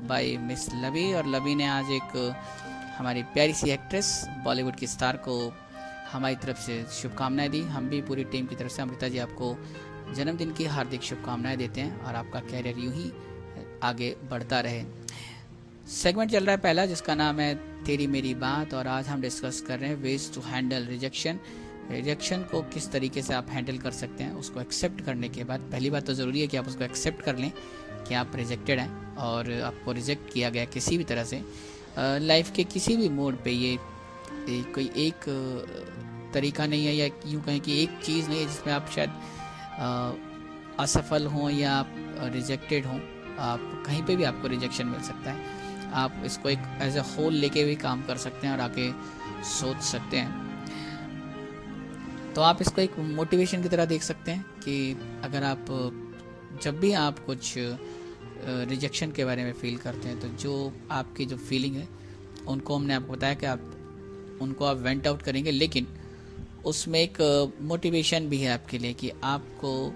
by miss Lavi. और लवी ने आज एक हमारी प्यारी सी एक्ट्रेस, बॉलीवुड की स्टार को हमारी तरफ से शुभकामनाएं दी। हम भी पूरी टीम की तरफ से अमृता जी आपको जन्मदिन की हार्दिक शुभकामनाएं देते हैं और आपका कैरियर यूं ही आगे बढ़ता रहे। सेगमेंट चल रहा है पहला, जिसका नाम है तेरी मेरी बात, और आज हम डिस्कस कर रहे हैं ways to handle rejection. Rejection को किस तरीके से आप हैंडल कर सकते हैं। उसको एक्सेप्ट करने के बाद पहली बात तो ज़रूरी है कि आप उसको एक्सेप्ट कर लें कि आप रिजेक्टेड हैं और आपको रिजेक्ट किया गया किसी भी तरह से। लाइफ के किसी भी मोड़ पे ये कोई एक तरीका नहीं है, या यूँ कहें कि एक चीज़ नहीं है जिसमें आप शायद असफल हों या आप रिजेक्टेड हों। आप कहीं पे भी आपको रिजेक्शन मिल सकता है। आप इसको एक एज ए होल लेके भी काम कर सकते हैं और आके सोच सकते हैं। तो आप इसको एक मोटिवेशन की तरह देख सकते हैं कि अगर आप जब भी आप कुछ रिजेक्शन के बारे में फील करते हैं, तो जो आपकी जो फीलिंग है उनको हमने आपको बताया कि आप उनको आप वेंट आउट करेंगे, लेकिन उसमें एक मोटिवेशन भी है आपके लिए कि आपको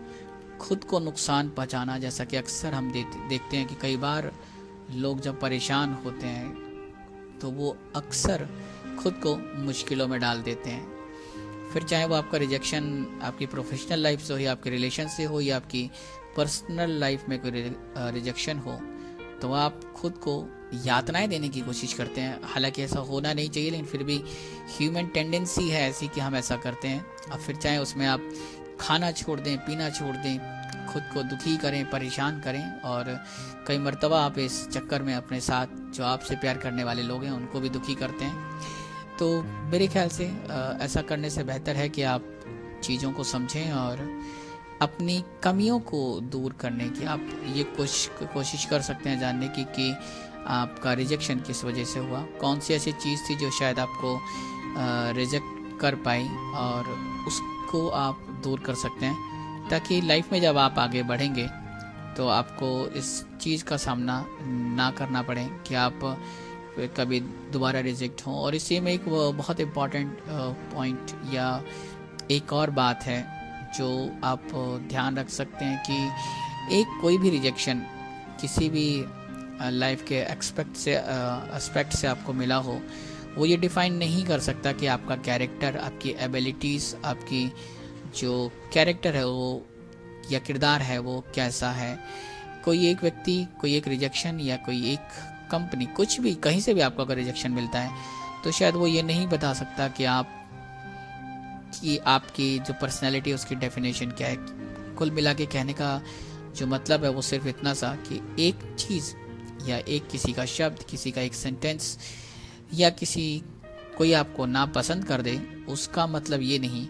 खुद को नुकसान पहुंचाना, जैसा कि अक्सर हम देखते हैं कि कई बार लोग जब परेशान होते हैं तो वो अक्सर खुद को मुश्किलों में डाल देते हैं। फिर चाहे वो आपका रिजेक्शन आपकी प्रोफेशनल लाइफ से हो, या आपके रिलेशन से हो, या आपकी पर्सनल लाइफ में कोई रिजेक्शन हो, तो आप खुद को यातनाएं देने की कोशिश करते हैं। हालांकि ऐसा होना नहीं चाहिए, लेकिन फिर भी ह्यूमन टेंडेंसी है ऐसी कि हम ऐसा करते हैं। अब फिर चाहे उसमें आप खाना छोड़ दें, पीना छोड़ दें, खुद को दुखी करें, परेशान करें, और कई मर्तबा आप इस चक्कर में अपने साथ जो आपसे प्यार करने वाले लोग हैं उनको भी दुखी करते हैं। तो मेरे ख्याल से ऐसा करने से बेहतर है कि आप चीज़ों को समझें और अपनी कमियों को दूर करने की आप ये कोशिश कर सकते हैं जानने की कि आपका रिजेक्शन किस वजह से हुआ, कौन सी ऐसी चीज़ थी जो शायद आपको रिजेक्ट कर पाई, और उसको आप दूर कर सकते हैं, ताकि लाइफ में जब आप आगे बढ़ेंगे तो आपको इस चीज़ का सामना ना करना पड़े कि आप कभी दोबारा रिजेक्ट हों। और इसी में एक बहुत इम्पॉर्टेंट पॉइंट या एक और बात है जो आप ध्यान रख सकते हैं कि एक कोई भी रिजेक्शन किसी भी लाइफ के एस्पेक्ट से आपको मिला हो, वो ये डिफ़ाइन नहीं कर सकता कि आपका कैरेक्टर, आपकी एबिलिटीज़, आपकी जो कैरेक्टर है वो या किरदार है वो कैसा है। कोई एक व्यक्ति, कोई एक रिजेक्शन या कोई एक कंपनी, कुछ भी कहीं से भी आपको अगर रिजेक्शन मिलता है तो शायद वो ये नहीं बता सकता कि आपकी जो पर्सनैलिटी है उसकी डेफिनेशन क्या है। कुल मिला के कहने का जो मतलब है वो सिर्फ इतना सा कि एक चीज़ या एक किसी का शब्द, किसी का एक सेंटेंस, या कोई आपको नापसंद कर दे, उसका मतलब ये नहीं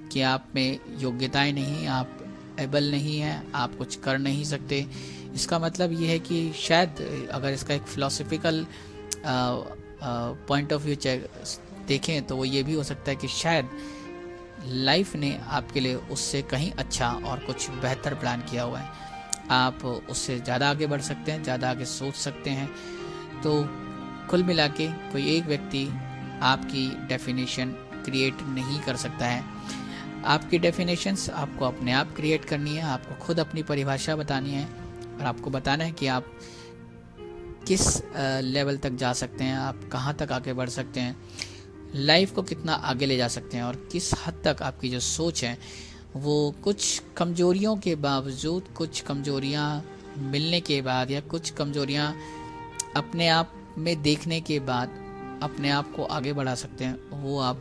कि आप में योग्यताएं नहीं, आप एबल नहीं हैं, आप कुछ कर नहीं सकते। इसका मतलब ये है कि शायद अगर इसका एक फिलोसफिकल पॉइंट ऑफ व्यू देखें तो वो ये भी हो सकता है कि शायद लाइफ ने आपके लिए उससे कहीं अच्छा और कुछ बेहतर प्लान किया हुआ है। आप उससे ज़्यादा आगे बढ़ सकते हैं, ज़्यादा आगे सोच सकते हैं। तो कुल मिला के कोई एक व्यक्ति आपकी डेफिनेशन क्रिएट नहीं कर सकता है। आपकी डेफिनेशंस आपको अपने आप क्रिएट करनी है, आपको खुद अपनी परिभाषा बतानी है, और आपको बताना है कि आप किस लेवल तक जा सकते हैं, आप कहाँ तक आगे बढ़ सकते हैं, लाइफ को कितना आगे ले जा सकते हैं, और किस हद तक आपकी जो सोच है वो कुछ कमजोरियों के बावजूद, कुछ कमजोरियाँ मिलने के बाद, या कुछ कमजोरियाँ अपने आप में देखने के बाद अपने आप को आगे बढ़ा सकते हैं, वो आप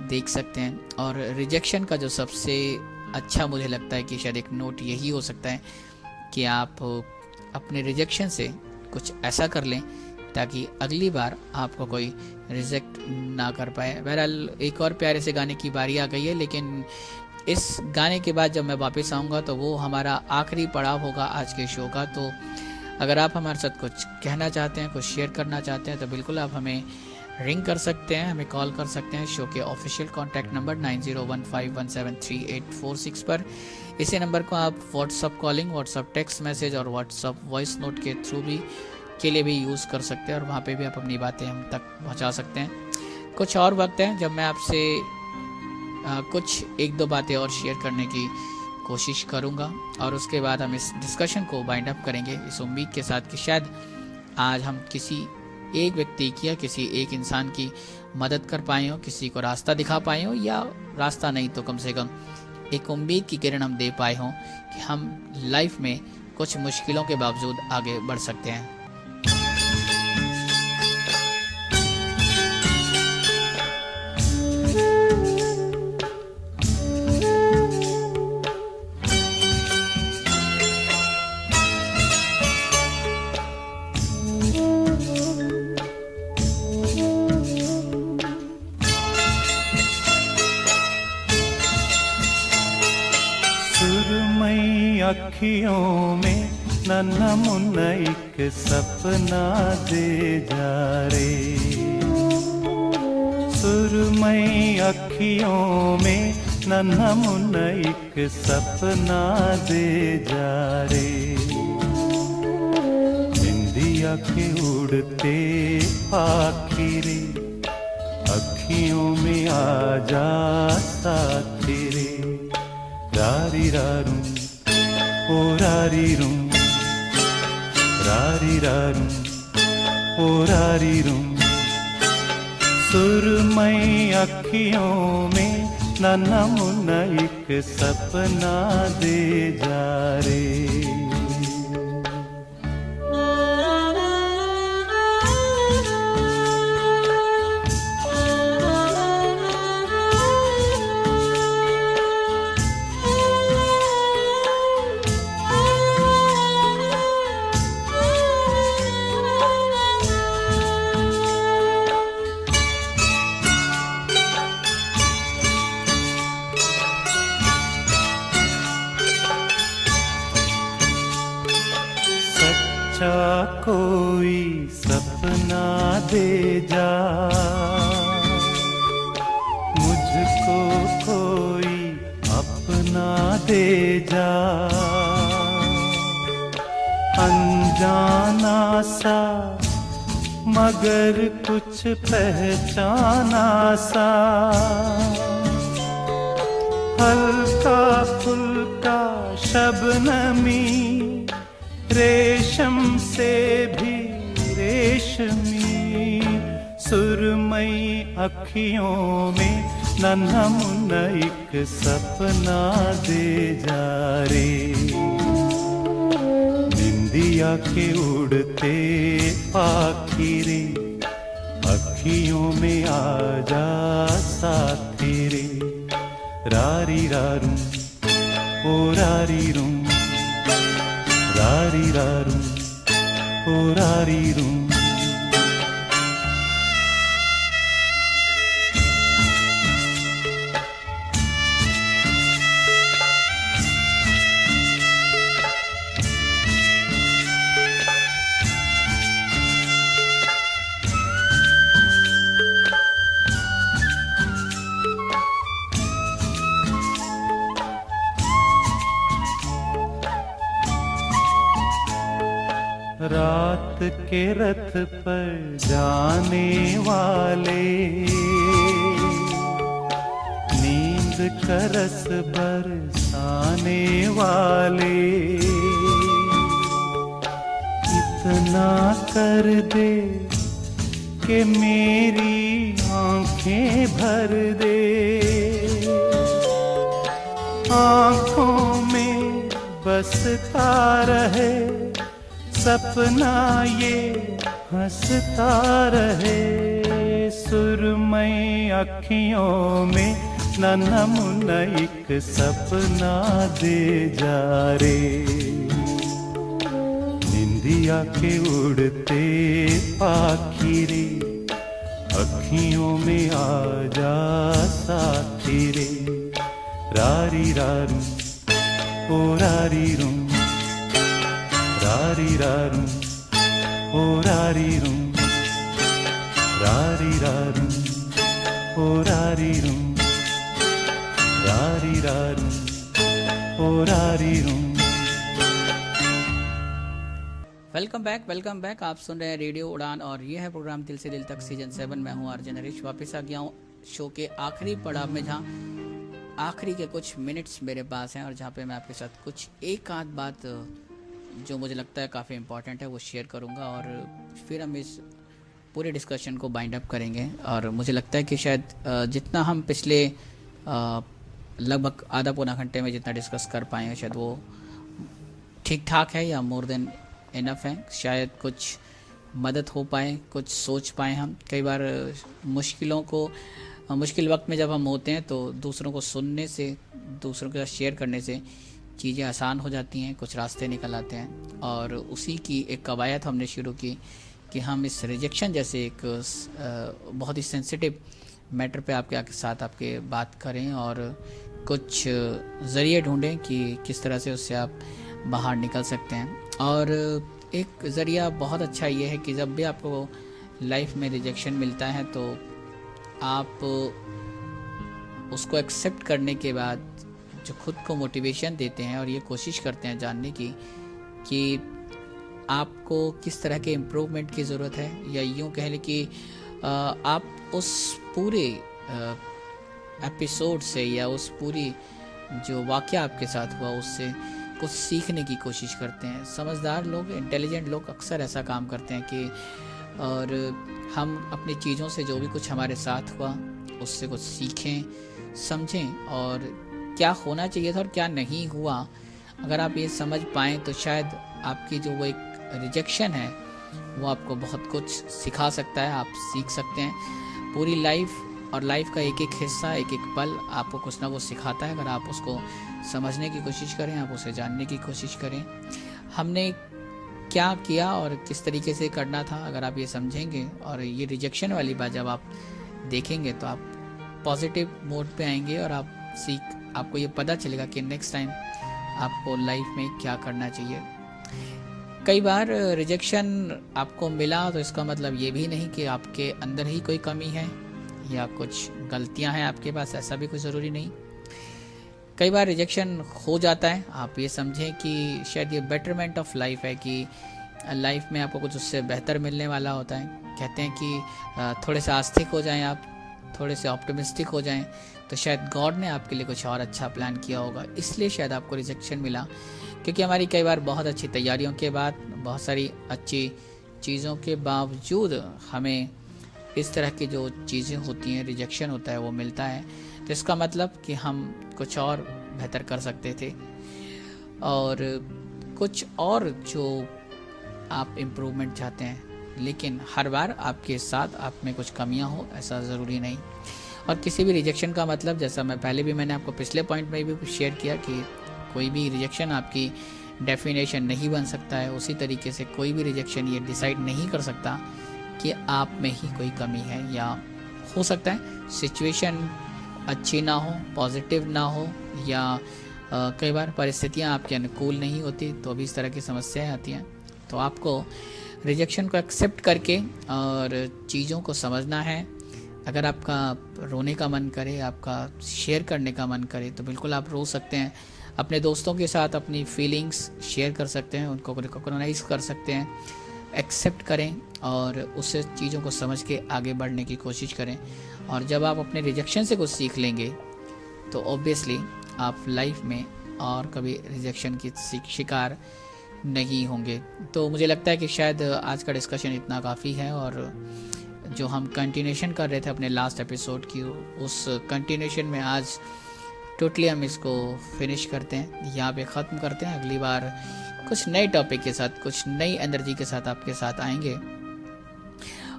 देख सकते हैं। और रिजेक्शन का जो सबसे अच्छा मुझे लगता है कि शायद एक नोट यही हो सकता है कि आप अपने रिजेक्शन से कुछ ऐसा कर लें ताकि अगली बार आपको कोई रिजेक्ट ना कर पाए। बहरहाल एक और प्यारे से गाने की बारी आ गई है, लेकिन इस गाने के बाद जब मैं वापस आऊँगा तो वो हमारा आखिरी पड़ाव होगा आज के शो का। तो अगर आप हमारे साथ कुछ कहना चाहते हैं, कुछ शेयर करना चाहते हैं, तो बिल्कुल आप हमें रिंग कर सकते हैं, हमें कॉल कर सकते हैं शो के ऑफिशियल कॉन्टैक्ट नंबर 9015173846 पर। इसी नंबर को आप WhatsApp calling, WhatsApp text message और व्हाट्सअप वॉइस नोट के थ्रू भी के लिए भी यूज़ कर सकते हैं, और वहाँ पे भी आप अपनी बातें हम तक पहुँचा सकते हैं। कुछ और वक्त है जब मैं आपसे कुछ एक दो बातें और शेयर करने की कोशिश करूँगा, और उसके बाद हम इस डिस्कशन को बाइंड अप करेंगे इस उम्मीद के साथ कि शायद आज हम किसी एक व्यक्ति की या किसी एक इंसान की मदद कर पाए हो, किसी को रास्ता दिखा पाए हो, या रास्ता नहीं तो कम से कम एक उम्मीद की किरण हम दे पाए हों कि हम लाइफ में कुछ मुश्किलों के बावजूद आगे बढ़ सकते हैं। अखियों में नन्हा मुन्ना एक सपना दे जा रे। सुरमई अखियों में नन्हा मुन्ना एक सपना दे जा रे। निंदिया के उड़ते आखिरे अखियों में आ जा साथी रे। रारी रारूं ओ रारी रूं, रारी रारूं ओ रारी रूं। सुरमई अखियों में नन्हा मुन्ना एक सपना दे जा रे। कोई सपना दे जा मुझको, कोई अपना दे जा। अनजाना सा मगर कुछ पहचाना सा, हल्का फुल्का शबनमी रेशम से भी रेशमी। सुरमई अखियों में नन्हा मुन्ना एक सपना दे जा रे। निंदिया के उड़ते आखिरे अखियों में आ जा साथी रे। रारी रारूं ओ रारी रूं, रारी रारूं ओ रारी रूं। रात के रथ पर जाने वाले, नींद का रस बरसाने वाले, इतना कर दे कि मेरी आंखें भर दे। आंखों में बसता रहे सपना ये हंसता रहे। सुरमई अखियों में नन्हा मुन्ना एक सपना दे जा रे। निंदिया के उड़ते आखिरे अखियों में आ जा साथी रे। रारी रारूं ओ रारी रूं, रारी रारूं ओ रारी रूं, रारी रारूं ओ रारी रूं, रारी रारूं ओ रारी रूं। Welcome back. आप सुन रहे हैं रेडियो उड़ान और ये है प्रोग्राम दिल से दिल तक सीजन 7 में हूँ आरजे नरेश। वापस आ गया हूँ शो के आखिरी पड़ाव में, जहाँ आखिरी के कुछ मिनट्स मेरे पास हैं और जहाँ पे मैं आपके साथ कुछ एक आध बात जो मुझे लगता है काफ़ी इम्पॉर्टेंट है वो शेयर करूँगा और फिर हम इस पूरे डिस्कशन को बाइंड अप करेंगे। और मुझे लगता है कि शायद जितना हम पिछले लगभग आधा पौना घंटे में जितना डिस्कस कर पाए हैं शायद वो ठीक ठाक है या मोर देन इनफ है। शायद कुछ मदद हो पाए, कुछ सोच पाए हम। कई बार मुश्किल वक्त में जब हम होते हैं तो दूसरों को सुनने से, दूसरों के साथ शेयर करने से चीज़ें आसान हो जाती हैं, कुछ रास्ते निकल आते हैं। और उसी की एक कवायद हमने शुरू की कि हम इस रिजेक्शन जैसे एक बहुत ही सेंसिटिव मैटर पे आपके साथ आपके बात करें और कुछ ज़रिए ढूंढें कि किस तरह से उससे आप बाहर निकल सकते हैं। और एक ज़रिया बहुत अच्छा ये है कि जब भी आपको लाइफ में रिजेक्शन मिलता है तो आप उसको एक्सेप्ट करने के बाद जो खुद को मोटिवेशन देते हैं और ये कोशिश करते हैं जानने की कि आपको किस तरह के इम्प्रूवमेंट की ज़रूरत है, या यूँ कह लें कि आप उस पूरे एपिसोड से या उस पूरी जो वाक़या आपके साथ हुआ उससे कुछ सीखने की कोशिश करते हैं। समझदार लोग, इंटेलिजेंट लोग अक्सर ऐसा काम करते हैं कि और हम अपनी चीज़ों से जो भी कुछ हमारे साथ हुआ उससे कुछ सीखें, समझें और क्या होना चाहिए था और क्या नहीं हुआ। अगर आप ये समझ पाएँ तो शायद आपकी जो वो एक रिजेक्शन है वो आपको बहुत कुछ सिखा सकता है, आप सीख सकते हैं। पूरी लाइफ और लाइफ का एक एक हिस्सा, एक एक पल आपको कुछ ना कुछ सिखाता है। अगर आप उसको समझने की कोशिश करें, आप उसे जानने की कोशिश करें, हमने क्या किया और किस तरीके से करना था, अगर आप ये समझेंगे और ये रिजेक्शन वाली बात जब आप देखेंगे तो आप पॉजिटिव मोड पे आएंगे और आपको ये पता चलेगा कि नेक्स्ट टाइम आपको लाइफ में क्या करना चाहिए। कई बार रिजेक्शन आपको मिला तो इसका मतलब ये भी नहीं कि आपके अंदर ही कोई कमी है या कुछ गलतियां हैं आपके पास, ऐसा भी कोई ज़रूरी नहीं। कई बार रिजेक्शन हो जाता है, आप ये समझें कि शायद ये बेटरमेंट ऑफ लाइफ है कि लाइफ में आपको कुछ उससे बेहतर मिलने वाला होता है। कहते हैं कि थोड़े से आस्तिक हो जाएं आप, थोड़े से ऑप्टिमिस्टिक हो जाएं तो शायद गॉड ने आपके लिए कुछ और अच्छा प्लान किया होगा, इसलिए शायद आपको रिजेक्शन मिला। क्योंकि हमारी कई बार बहुत अच्छी तैयारियों के बाद, बहुत सारी अच्छी चीज़ों के बावजूद हमें इस तरह की जो चीज़ें होती हैं, रिजेक्शन होता है, वो मिलता है। तो इसका मतलब कि हम कुछ और बेहतर कर सकते थे और कुछ और जो आप इम्प्रूवमेंट चाहते हैं, लेकिन हर बार आपके साथ आप में कुछ कमियां हो ऐसा ज़रूरी नहीं। और किसी भी रिजेक्शन का मतलब, जैसा मैंने आपको पिछले पॉइंट में भी शेयर किया कि कोई भी रिजेक्शन आपकी डेफिनेशन नहीं बन सकता है, उसी तरीके से कोई भी रिजेक्शन ये डिसाइड नहीं कर सकता कि आप में ही कोई कमी है। या हो सकता है सिचुएशन अच्छी ना हो, पॉजिटिव ना हो, या कई बार परिस्थितियां आपके अनुकूल नहीं होती तो भी इस तरह की समस्याएं आती हैं। तो आपको रिजेक्शन को एक्सेप्ट करके और चीज़ों को समझना है। अगर आपका रोने का मन करे, आपका शेयर करने का मन करे तो बिल्कुल आप रो सकते हैं। अपने दोस्तों के साथ अपनी फीलिंग्स शेयर कर सकते हैं, उनको रिकॉग्नाइज कर सकते हैं, एक्सेप्ट करें और उससे चीज़ों को समझ के आगे बढ़ने की कोशिश करें। और जब आप अपने रिजेक्शन से कुछ सीख लेंगे तो ऑब्वियसली आप लाइफ में और कभी रिजेक्शन की शिकार नहीं होंगे। तो मुझे लगता है कि शायद आज का डिस्कशन इतना काफ़ी है और जो हम कंटिन्यूशन कर रहे थे अपने लास्ट एपिसोड की, उस कंटिन्यूशन में आज टोटली हम इसको फिनिश करते हैं, यहाँ पे ख़त्म करते हैं। अगली बार कुछ नए टॉपिक के साथ, कुछ नई एनर्जी के साथ आपके साथ आएंगे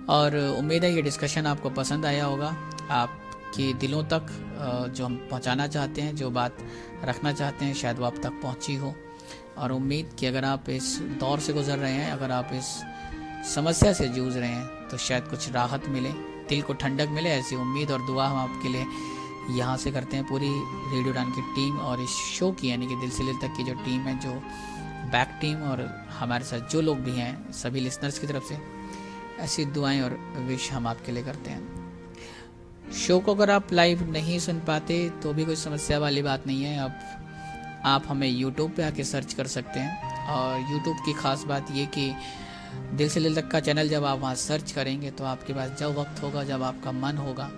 और उम्मीद है ये डिस्कशन आपको पसंद आया होगा। आपके दिलों तक जो हम पहुंचाना चाहते हैं, जो बात रखना चाहते हैं, शायद वो आप तक पहुंची हो। और उम्मीद कि अगर आप इस दौर से गुजर रहे हैं, अगर आप इस समस्या से जूझ रहे हैं तो शायद कुछ राहत मिले, दिल को ठंडक मिले, ऐसी उम्मीद और दुआ हम आपके लिए यहाँ से करते हैं। पूरी रेडियो उड़ान की टीम और इस शो की यानी कि दिल से दिल तक की जो टीम है, जो बैक टीम और हमारे साथ जो लोग भी हैं, सभी लिसनर्स की तरफ से ऐसी दुआएं और विश हम आपके लिए करते हैं। शो को अगर आप लाइव नहीं सुन पाते तो भी कोई समस्या वाली बात नहीं है। अब आप हमें YouTube पे आके सर्च कर सकते हैं और YouTube की ख़ास बात ये कि दिल से दिल तक का चैनल जब आप वहाँ सर्च करेंगे तो आपके पास जब वक्त होगा, जब आपका मन होगा,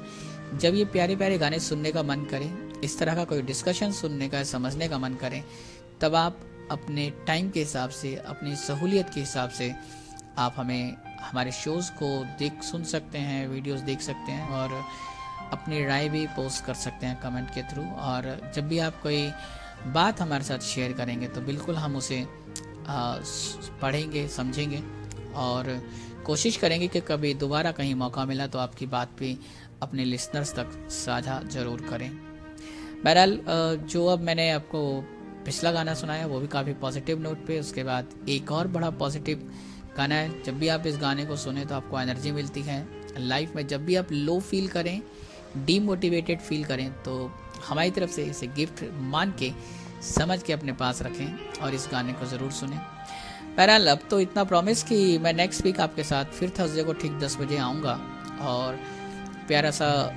जब ये प्यारे प्यारे गाने सुनने का मन करे, इस तरह का कोई डिस्कशन सुनने का, समझने का मन करे, तब आप अपने टाइम के हिसाब से, अपनी सहूलियत के हिसाब से आप हमें हमारे शोज़ को सुन सकते हैं, वीडियोस देख सकते हैं और अपनी राय भी पोस्ट कर सकते हैं कमेंट के थ्रू। और जब भी आप कोई बात हमारे साथ शेयर करेंगे तो बिल्कुल हम उसे पढ़ेंगे, समझेंगे और कोशिश करेंगे कि कभी दोबारा कहीं मौका मिला तो आपकी बात भी अपने लिसनर्स तक साझा ज़रूर करें। बहरहाल जो अब मैंने आपको पिछला गाना सुनाया वो भी काफ़ी पॉजिटिव नोट पे, उसके बाद एक और बड़ा पॉजिटिव गाना है। जब भी आप इस गाने को सुने तो आपको एनर्जी मिलती है लाइफ में। जब भी आप लो फील करें, डीमोटिवेटेड फील करें तो हमारी तरफ से इसे गिफ्ट मान के समझ के अपने पास रखें और इस गाने को ज़रूर सुनें। बहरहाल अब तो इतना प्रॉमिस कि मैं नेक्स्ट वीक आपके साथ फिर थर्सडे को ठीक 10 बजे आऊँगा और प्यारा सा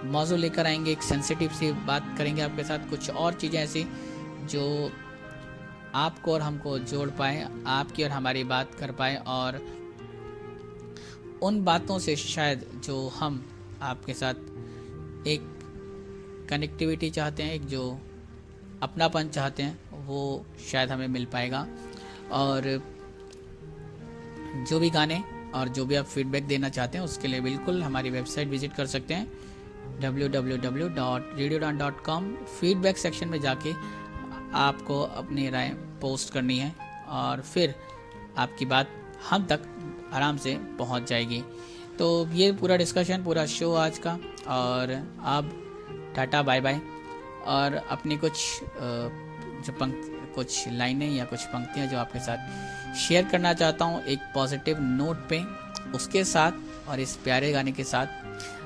मौजू लेकर आएंगे, एक सेंसिटिव सी बात करेंगे आपके साथ, कुछ और चीज़ें ऐसी जो आपको और हमको जोड़ पाए, आपकी और हमारी बात कर पाए, और उन बातों से शायद जो हम आपके साथ एक कनेक्टिविटी चाहते हैं, एक जो अपनापन चाहते हैं, वो शायद हमें मिल पाएगा। और जो भी गाने और जो भी आप फीडबैक देना चाहते हैं उसके लिए बिल्कुल हमारी वेबसाइट विजिट कर सकते हैं www.radiodan.com। फीडबैक सेक्शन में जाके आपको अपनी राय पोस्ट करनी है और फिर आपकी बात हम तक आराम से पहुंच जाएगी। तो ये पूरा डिस्कशन, पूरा शो आज का, और अब टाटा बाय बाय। और अपनी कुछ लाइनें या कुछ पंक्तियां जो आपके साथ शेयर करना चाहता हूं एक पॉजिटिव नोट पे, उसके साथ और इस प्यारे गाने के साथ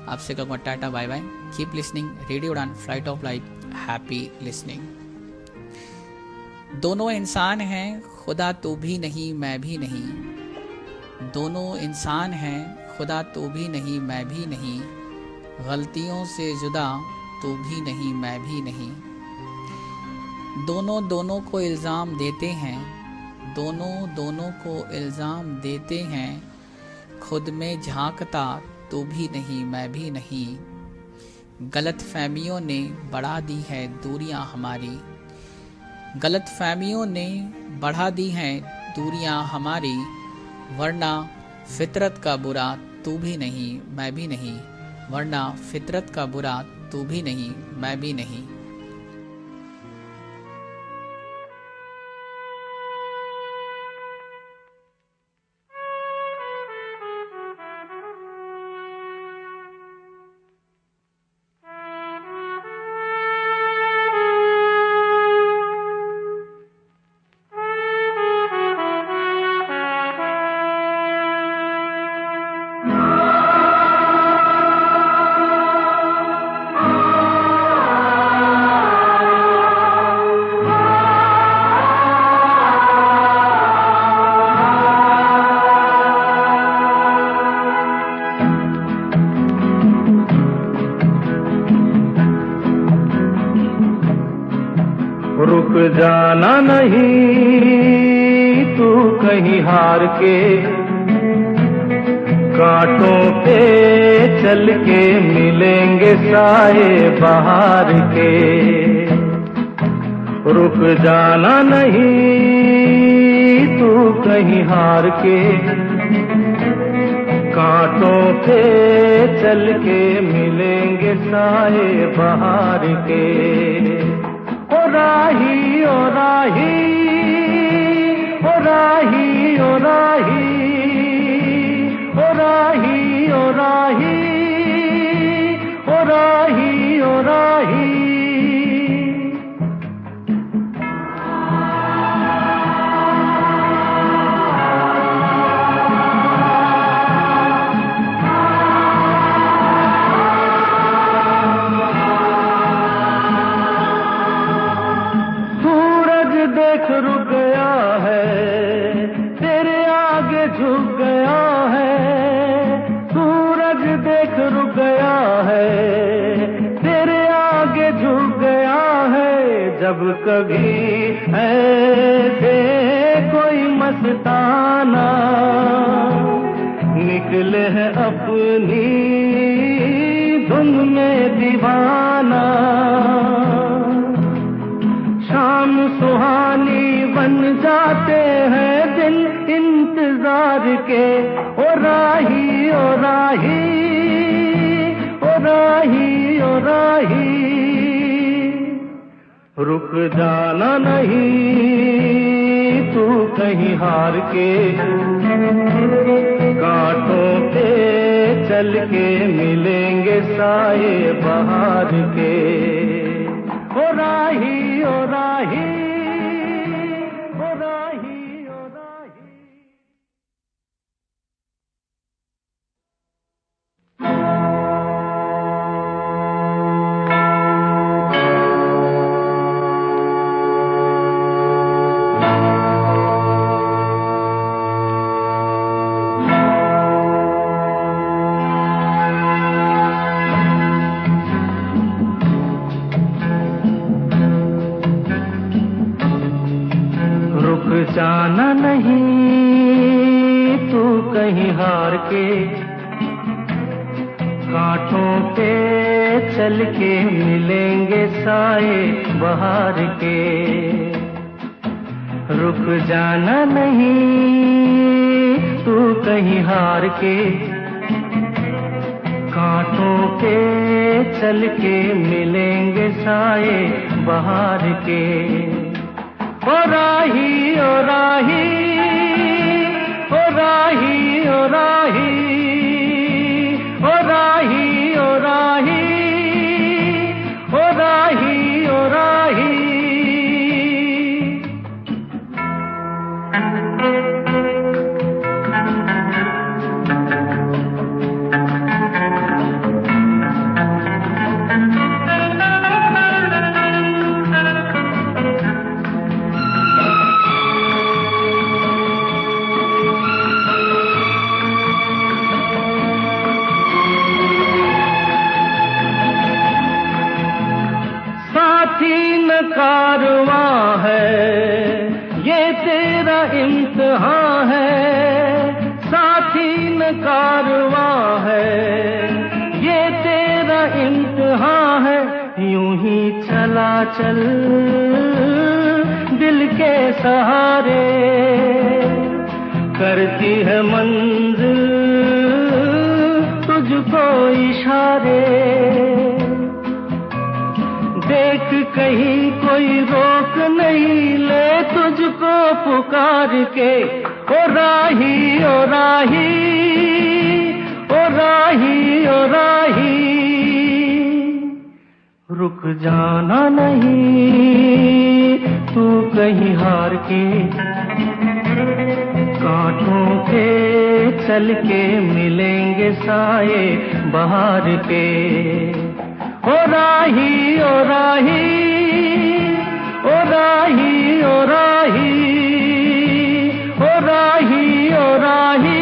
आपसे कहूँगा tata bye bye. Keep listening radio Udaan, flight of life, happy listening. दोनों इंसान हैं, खुदा तो भी नहीं मैं भी नहीं। दोनों इंसान हैं, खुदा तो भी नहीं मैं भी नहीं। गलतियों से जुदा तो भी नहीं मैं भी नहीं। दोनों को इल्ज़ाम देते हैं, दोनों को इल्ज़ाम देते हैं। खुद में झांकता तो भी नहीं मैं भी नहीं। गलत फहमियों ने बढ़ा दी है दूरियां हमारी। गलत फहमियों ने बढ़ा दी हैं दूरियां हमारी। वरना फितरत का बुरा तू भी नहीं मैं भी नहीं। वरना फितरत का बुरा तू भी नहीं मैं भी नहीं। रुक जाना नहीं तू कहीं हार के, कांटों पे चल के मिलेंगे साए बहार के। रुक जाना नहीं तू कहीं हार के, कांटों पे चल के मिलेंगे साए बहार के। ओ राही ओ राही ओ राही ओ राही ओ राही ओ राही ओ राही ओ राही। देख रुक गया है, तेरे आगे झुक गया है। सूरज देख रुक गया है, तेरे आगे झुक गया है। जब कभी ऐसे कोई मस्ताना निकले है अपनी धुन में दीवाना, शाम सुहानी बन जाते हैं दिन इंतजार के। ओ राही ओ राही ओ राही ओ राही। रुक जाना नहीं तू कहीं हार के, कांटों पे चल के मिलेंगे साए बहार के। ओ राही ओ राही ओ राही ओ राही। कहीं हार के कांटों पे चल के मिलेंगे साए बहार के। रुक जाना नहीं तू कहीं हार के कांटों पे चल के मिलेंगे साए बहार के। ओ राही ओ राही ओ राही ओ राही ओ राही ओ राही ओ राही ओ राही। कारवां है ये तेरा इम्तिहान है, साथी न कारवां है ये तेरा इम्तिहान है। यूं ही चला चल दिल के सहारे, करती है मंजिल तुझको इशारे। देख कहीं कोई रोक नहीं ले तुझको पुकार के। ओ राही ओ राही ओ राही ओ राही। रुक जाना नहीं तू कहीं हार के कांटों पे चल के मिलेंगे साए बहार के। ओ राही ओ राही ओ राही ओ राही ओ राही ओ राही।